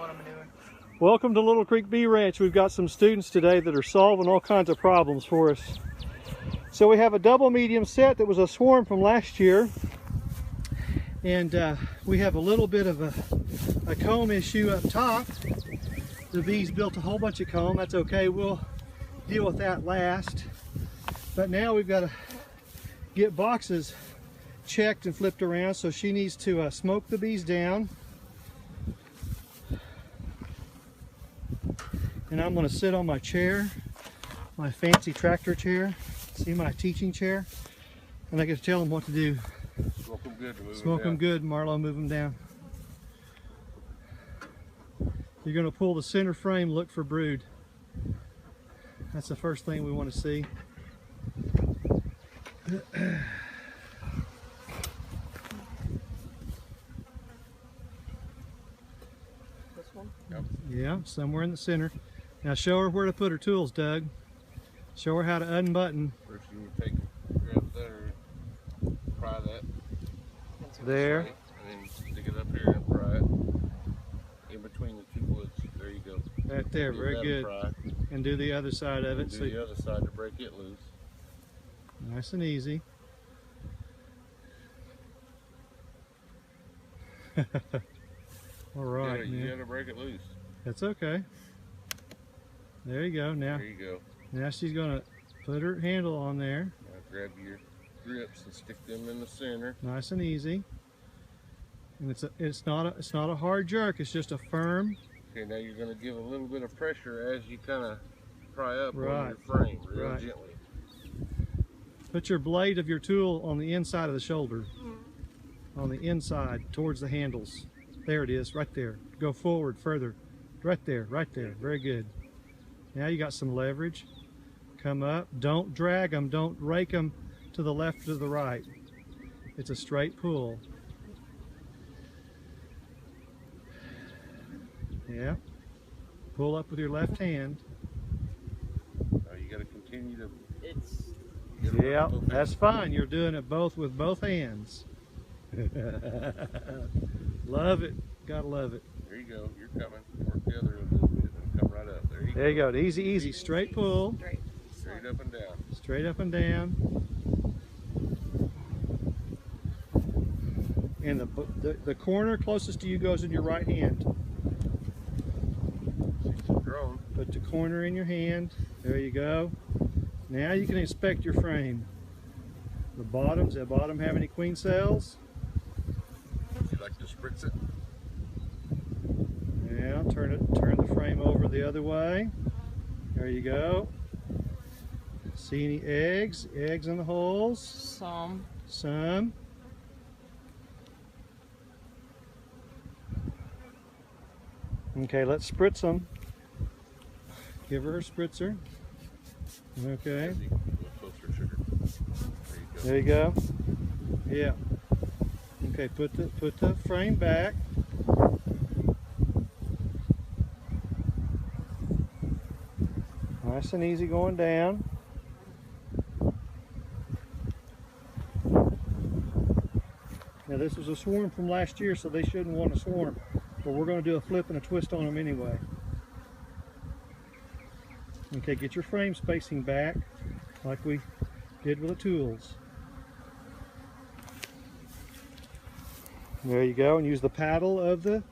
what I'm doing. Welcome to Little Creek Bee Ranch. We've got some students today that are solving all kinds of problems for us. So we have a double medium set that was a swarm from last year. And we have a little bit of a comb issue up top. The bees built a whole bunch of comb. That's okay, we'll deal with that last. But now we've got to get boxes checked and flipped around, so she needs to smoke the bees down. And I'm going to sit on my chair, my fancy tractor chair. See, my teaching chair, and I get to tell them what to do. Smoke them good. Smoke them good, Marlo, move them down. You're going to pull the center frame, look for brood. That's the first thing we want to see. This one? Yep. Yeah, somewhere in the center. Now show her where to put her tools, Doug. Show her how to unbutton. First you would take, grab that or pry that. There. And then stick it up here and pry it. In between the two woods. There you go. Right there, Give very that a good. pry. And do the other side of it. And do the other side to break it loose. Nice and easy. All right, You gotta break it loose. That's okay. There you go. Now, There you go. now she's gonna put her handle on there. Now grab your grips and stick them in the center. Nice and easy. And it's not a hard jerk. It's just a firm. Okay, now you're gonna give a little bit of pressure as you kind of pry up Right. on your frame, real Right. gently. Put your blade of your tool on the inside of the shoulder. On the inside, towards the handles. There it is, right there. Go forward further. Right there, right there. Very good. Now you got some leverage. Come up. Don't drag them. Don't rake them to the left or to the right. It's a straight pull. Yeah. Pull up with your left hand. You got to continue to. It's get around Yeah, both that's ends. fine. You're doing it both with both hands. Love it. Gotta love it. There you go. You're coming. Work the other end a little bit and come right up. There you go. Easy, easy. Straight pull. straight. Straight up and down. Straight up and down. And the corner closest to you goes in your right hand. She's drone. Put the corner in your hand. There you go. Now you can inspect your frame. The bottoms, does the bottom have any queen cells? Would you like to spritz it? Yeah, turn the frame over the other way. There you go. See any eggs? Eggs in the holes? Some. Some. Okay, let's spritz them. Give her a spritzer. Okay, Easy. A little closer, sugar. there you go. Yeah. Okay, put the frame back. Nice and easy going down. Now this was a swarm from last year, so they shouldn't want to swarm. But we're going to do a flip and a twist on them anyway. Okay, get your frame spacing back like we did with the tools. There you go, and use the paddle of the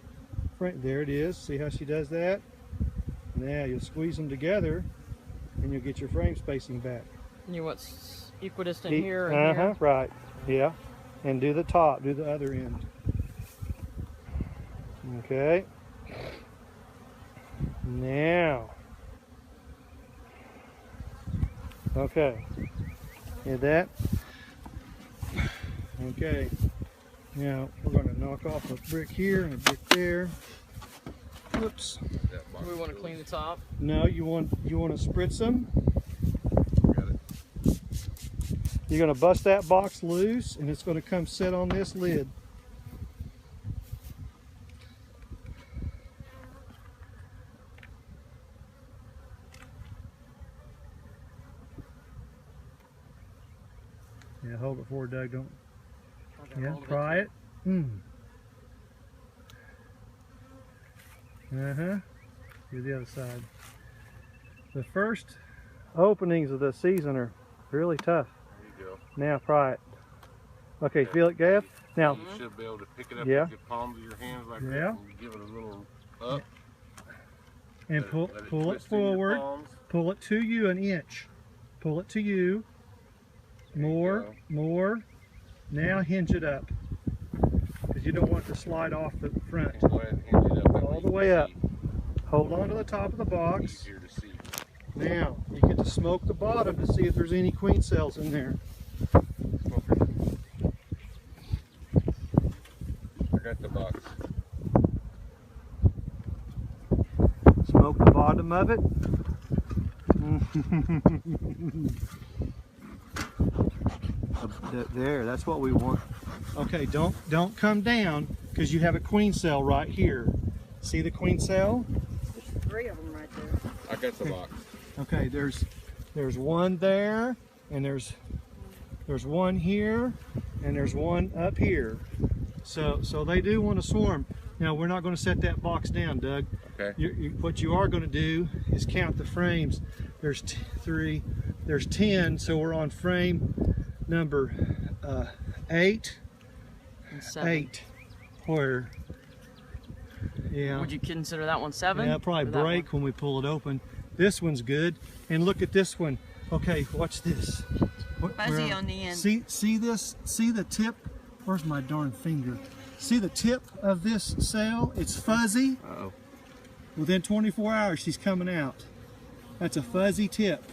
frame. There it is. See how she does that? Now you'll squeeze them together and you'll get your frame spacing back. You want equidistant here and here? Right. Yeah. And do the top, do the other end. Okay. Now. Okay. Hear that? Okay. Now we're going to knock off a brick here and a brick there. Whoops. That box Do we want to goes. clean the top? No, you want to spritz them. Got it. You're going to bust that box loose and it's going to come sit on this lid. Yeah, hold it forward, Doug. Don't. Okay, Yeah, hold pry it. Do the other side. The first openings of the season are really tough. There you go. Now pry it. Okay, feel it, Gav? Now, You should be able to pick it up Yeah. with the palms of your hands like Yeah. that and give it a little up. and Let pull it pull it twist in your forward. palms. Pull it to you an inch. Pull it to you. There you More, go. more. Now hinge it up. Because you don't want it to slide off the front. And go ahead and hinge it up. That All you the can way up. see. Hold on to the top of the box. Easier to see. Now, you get to smoke the bottom to see if there's any queen cells in there. I got the box. Smoke the bottom of it. There, that's what we want. Okay, don't come down because you have a queen cell right here. See the queen cell? There's 3 of them right there. I got the box. Okay, there's one there, and there's one here, and there's one up here. So they do want to swarm. Now we're not going to set that box down, Doug. Okay. What you are going to do is count the frames. There's 3, there's 10, so we're on frame number 8. And 7. 8. Where? Yeah. Would you consider that one 7? Yeah, probably Or that break when we pull it open. This one's good. And look at this one. Okay, watch this. Fuzzy on the end. See this? See the tip? Where's my darn finger? See the tip of this cell? It's fuzzy. Uh-oh. Within 24 hours, she's coming out. That's a fuzzy tip.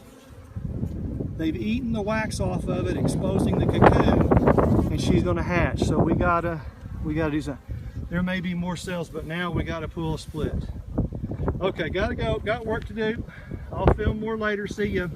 They've eaten the wax off of it, exposing the cocoon, and she's going to hatch. So we gotta do something. There may be more cells, but now we gotta pull a split. Okay, gotta go. Got work to do. I'll film more later. See ya.